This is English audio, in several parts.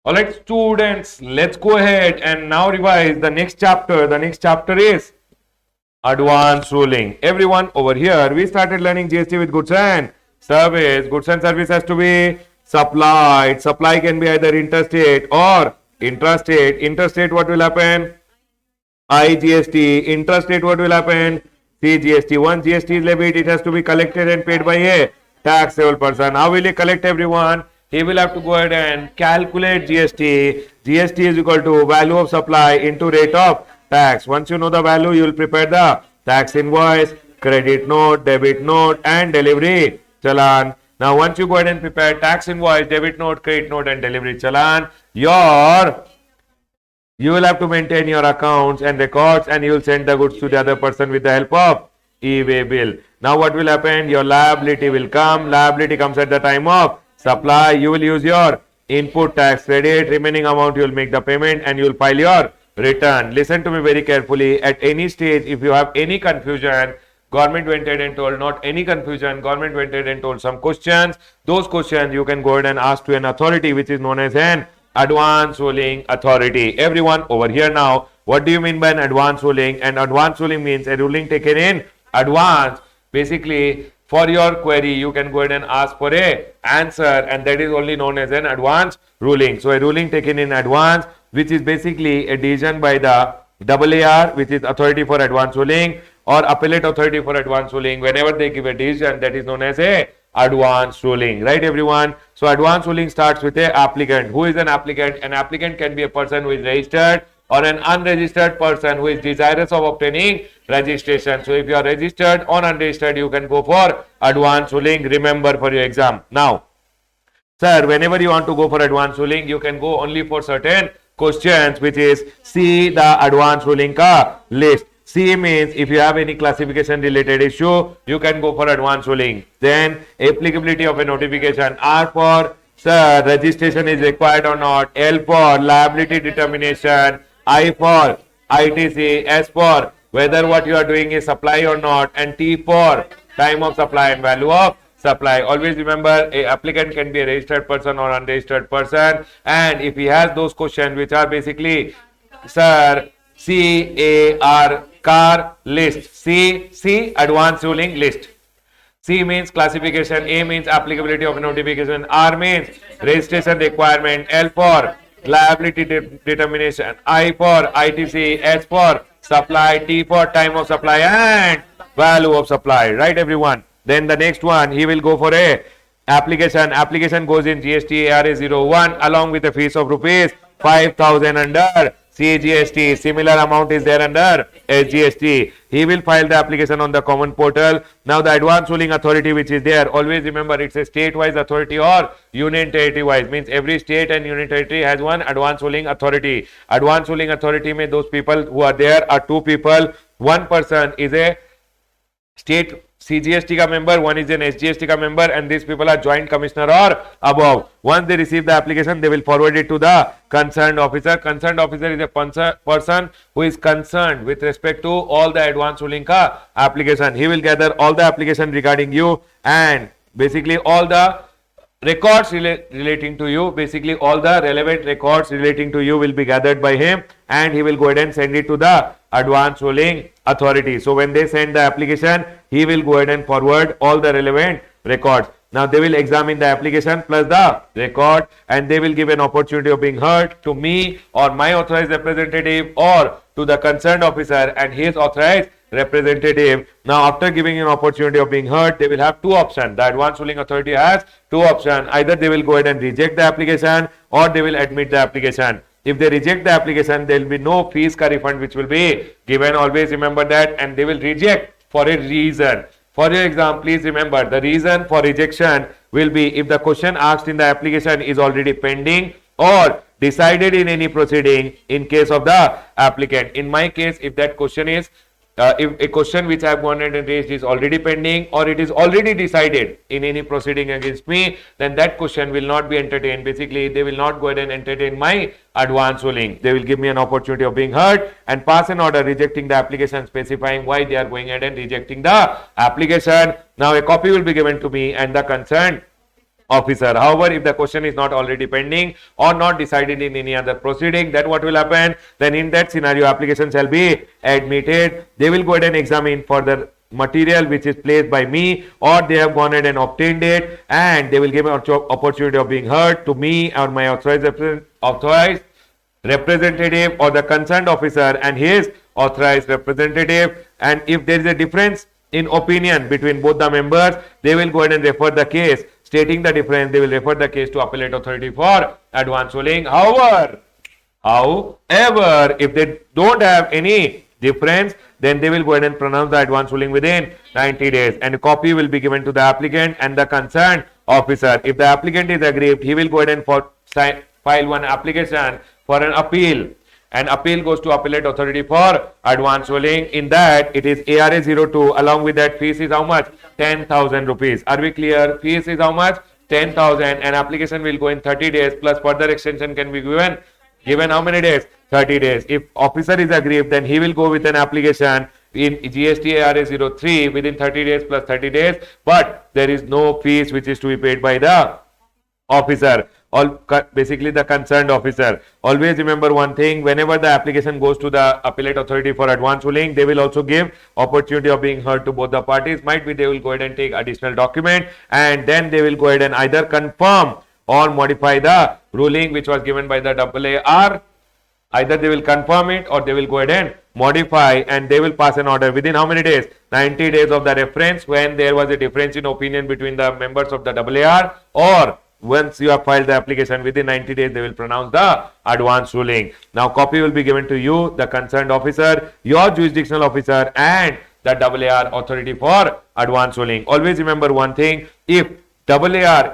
Alright, students, let's go ahead and now revise the next chapter. The next chapter is advanced ruling. Everyone over here, we started learning GST with goods and service. Goods and service has to be supplied. Supply can be either interstate or intrastate. Interstate, what will happen? IGST. Intrastate, what will happen? CGST. Once GST is levied, it has to be collected and paid by a taxable person. How will he collect, everyone? He will have to go ahead and calculate GST. GST is equal to value of supply into rate of tax. Once you know the value, you will prepare the tax invoice, credit note, debit note, and delivery challan. Now, once you go ahead and prepare tax invoice, debit note, credit note, and delivery challan, you will have to maintain your accounts and records, and you will send the goods to the other person with the help of e-way bill. Now, what will happen? Your liability will come. Liability comes at the time of supply. You will use your input tax credit. Remaining amount, you will make the payment and you will file your return. Listen to me very carefully. At any stage, if you have any confusion, government went ahead and told, not any confusion, government went ahead and told some questions. Those questions you can go ahead and ask to an authority which is known as an advanced ruling authority. Everyone over here now, what do you mean by an advanced ruling? An advanced ruling means a ruling taken in advance. Basically, for your query, you can go ahead and ask for a answer, and that is only known as an advanced ruling. So, a ruling taken in advance, which is basically a decision by the AAR, which is Authority for Advanced Ruling, or Appellate Authority for Advanced Ruling. Whenever they give a decision, that is known as a advanced ruling, right, everyone? So, advanced ruling starts with a applicant. Who is an applicant? An applicant can be a person who is registered or an unregistered person who is desirous of obtaining registration. So, if you are registered or unregistered, you can go for advanced ruling. Remember for your exam. Now, sir, whenever you want to go for advanced ruling, you can go only for certain questions, which is see the advanced ruling ka list. C means if you have any classification related issue, you can go for advanced ruling. Then applicability of a notification. R for sir, registration is required or not. L for liability determination. I for ITC. S for whether what you are doing is supply or not. And T for time of supply and value of supply. Always remember, a applicant can be a registered person or unregistered person. And if he has those questions which are basically, sir, CAR, car list. C, advanced ruling list. C means classification. A means applicability of notification. R means registration requirement. L for liability determination. I for ITC. S for supply. T for time of supply and value of supply. Right, everyone? Then the next one, he will go for a application. Application goes in GST ARA 01 along with a fees of rupees 5,000 under CGST. Similar amount is there under SGST. He will file the application on the common portal. Now the advanced ruling authority which is there, always remember it's a state-wise authority or union territory-wise. Means every state and union territory has one advanced ruling authority. Advanced ruling authority may those people who are there are two people. One person is a state CGST ka member, one is an SGST ka member, and these people are joint commissioner or above. Once they receive the application, they will forward it to the concerned officer. Concerned officer is a person who is concerned with respect to all the advanced ruling ka application. He will gather all the application regarding you and basically all the records relating to you, basically all the relevant records relating to you will be gathered by him, and he will go ahead and send it to the advanced ruling authority. So when they send the application, he will go ahead and forward all the relevant records. Now they will examine the application plus the record, and they will give an opportunity of being heard to me or my authorized representative or to the concerned officer and his authorized representative. Now after giving an opportunity of being heard, they will have two options. The advanced ruling authority has two options. Either they will go ahead and reject the application or they will admit the application. If they reject the application, there will be no fees ka refund which will be given. Always remember that. And they will reject for a reason. For your exam, please remember the reason for rejection will be if the question asked in the application is already pending or decided in any proceeding in case of the applicant. In my case, if that question is if a question which I have gone ahead and raised is already pending or it is already decided in any proceeding against me, then that question will not be entertained. Basically, they will not go ahead and entertain my advance ruling. They will give me an opportunity of being heard and pass an order rejecting the application, specifying why they are going ahead and rejecting the application. Now, a copy will be given to me and the concerned officer. However, if the question is not already pending or not decided in any other proceeding, then what will happen? Then in that scenario, application shall be admitted. They will go ahead and examine further material which is placed by me, or they have gone ahead and obtained it, and they will give an opportunity of being heard to me or my authorized representative or the concerned officer and his authorized representative. And if there is a difference in opinion between both the members, they will go ahead and refer the case. Stating the difference, they will refer the case to appellate authority for advance ruling. However, if they don't have any difference, then they will go ahead and pronounce the advance ruling within 90 days, and a copy will be given to the applicant and the concerned officer. If the applicant is aggrieved, he will go ahead and file one application for an appeal, and appeal goes to appellate authority for advance ruling. In that, it is ARA 02. Along with that, fees is how much? 10,000 rupees. Are we clear? Fees is how much? 10,000, and application will go in 30 days, plus further extension can be given. Given how many days? 30 days. If officer is aggrieved, then he will go with an application in GST ARA 03 within 30 days plus 30 days, but there is no fees which is to be paid by the officer, basically the concerned officer. Always remember one thing: whenever the application goes to the appellate authority for advance ruling, they will also give opportunity of being heard to both the parties. Might be they will go ahead and take additional document, and then they will go ahead and either confirm or modify the ruling which was given by the AAR. Either they will confirm it or they will go ahead and modify, and they will pass an order within how many days? 90 days of the reference, when there was a difference in opinion between the members of the AAR, or once you have filed the application within 90 days, they will pronounce the advance ruling. Now, copy will be given to you, the concerned officer, your jurisdictional officer, and the AAR authority for advance ruling. Always remember one thing: if AAR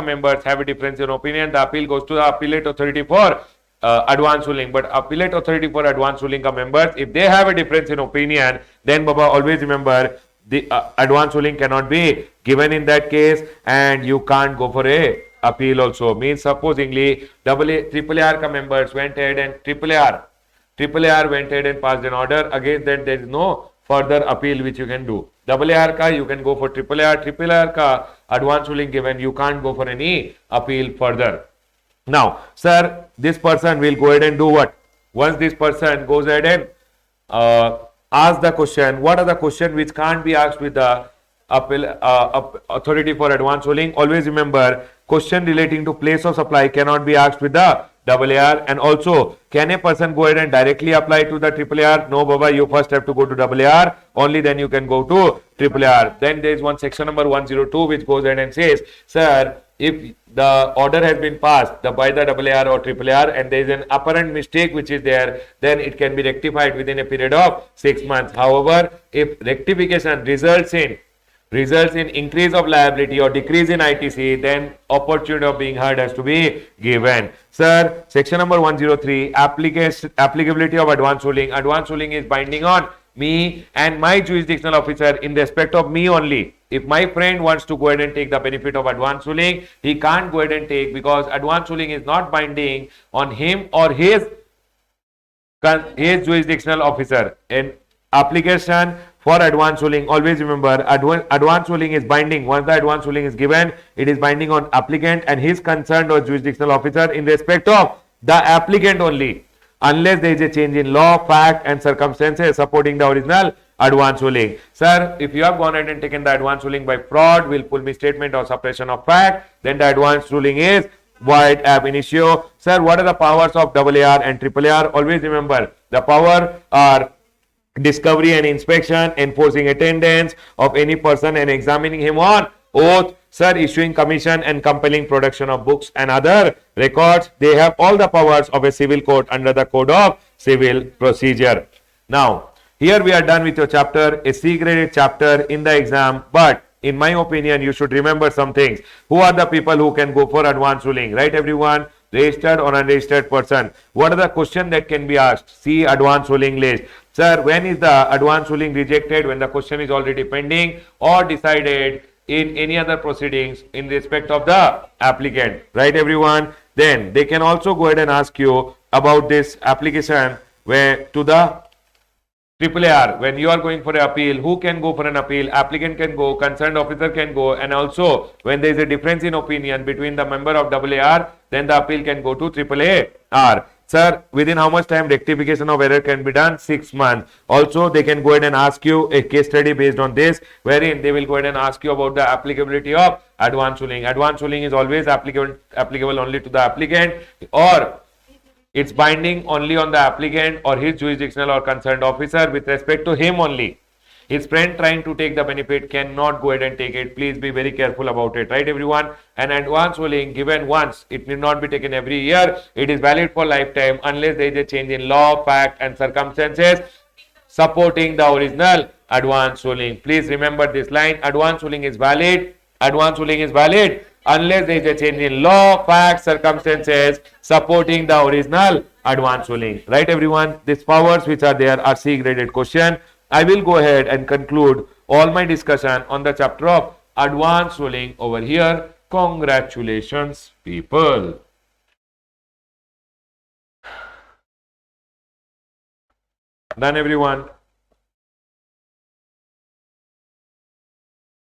members have a difference in opinion, the appeal goes to the appellate authority for advance ruling. But appellate authority for advance ruling members, if they have a difference in opinion, then Baba, always remember the advance ruling cannot be given in that case, and you can't go for a appeal also. Means supposingly AAR members went ahead and AAR went ahead and passed an order. Against that, there is no further appeal which you can do. AAR ka you can go for AAR ka advance ruling given, you can't go for any appeal further. Now, sir, this person will go ahead and do what? Once this person goes ahead and ask the question, what are the questions which can't be asked with the authority for advance ruling? Always remember, question relating to place of supply cannot be asked with the AAR. And also, can a person go ahead and directly apply to the AAR? No, Baba, you first have to go to AAR, only then you can go to AAR. Then there is one section number 102 which goes ahead and says, sir, if the order has been passed by the AAR or AAR and there is an apparent mistake which is there, then it can be rectified within a period of 6 months. However, if rectification results in increase of liability or decrease in ITC, then opportunity of being heard has to be given. Sir, section number 103, applicability of advance ruling. Advance ruling is binding on me and my jurisdictional officer in respect of me only. If my friend wants to go ahead and take the benefit of advance ruling, he can't go ahead and take, because advance ruling is not binding on him or his jurisdictional officer. In application for advance ruling, always remember, advance ruling is binding. Once the advance ruling is given, it is binding on applicant and his concerned or jurisdictional officer in respect of the applicant only, unless there is a change in law, fact and circumstances supporting the original advance ruling. Sir, if you have gone ahead and taken the advance ruling by fraud, willful misstatement or suppression of fact, then the advance ruling is void ab initio. Sir, what are the powers of AAR and AAR? Always remember, the power are discovery and inspection, enforcing attendance of any person and examining him on oath. Sir, issuing commission and compelling production of books and other records. They have all the powers of a civil court under the Code of Civil Procedure. Now, here we are done with your chapter, a C-graded chapter in the exam, but in my opinion, you should remember some things. Who are the people who can go for advance ruling? Right, everyone? Registered or unregistered person. What are the questions that can be asked? See advance ruling list. Sir, when is the advance ruling rejected? When the question is already pending or decided in any other proceedings in respect of the applicant. Right, everyone? Then they can also go ahead and ask you about this application where to the Triple AR, when you are going for an appeal, who can go for an appeal? Applicant can go, concerned officer can go, and also when there is a difference in opinion between the member of AAR, then the appeal can go to Triple AR. Sir, within how much time rectification of error can be done? 6 months. Also, they can go ahead and ask you a case study based on this, wherein they will go ahead and ask you about the applicability of advance ruling. Advance ruling is always applicable only to the applicant, or it's binding only on the applicant or his jurisdictional or concerned officer with respect to him only. His friend trying to take the benefit cannot go ahead and take it. Please be very careful about it, right everyone? An advance ruling given once, it need not be taken every year. It is valid for lifetime unless there is a change in law, fact and circumstances supporting the original advance ruling. Please remember this line, advance ruling is valid. Advance ruling is valid unless there is a change in law, facts, circumstances supporting the original advance ruling. Right everyone? These powers which are there are C graded question. I will go ahead and conclude all my discussion on the chapter of advance ruling over here. Congratulations people. Done everyone.